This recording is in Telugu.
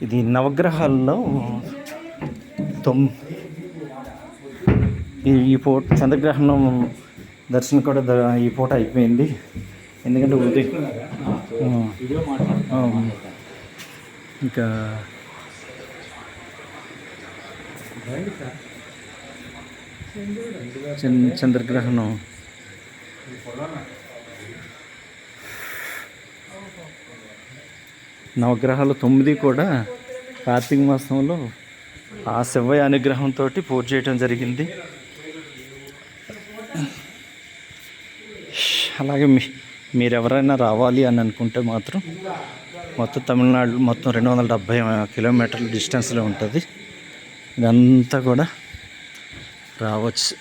ఇది నవగ్రహాల్లో ఈ పూట చంద్రగ్రహణం దర్శనం కూడా ఈ పూట అయిపోయింది. ఎందుకంటే ఉదయం ఇంకా చంద్రగ్రహణం నవగ్రహాలు 9 కూడా కార్తీక మాసంలో ఆ శివయ్య అనుగ్రహంతో పూజ చేయడం జరిగింది. అలాగే మీరు ఎవరైనా రావాలి అని అనుకుంటే మాత్రం మొత్తం తమిళనాడు మొత్తం 270 కిలోమీటర్ల డిస్టెన్స్లో ఉంటుంది. ఇదంతా కూడా రావచ్చు.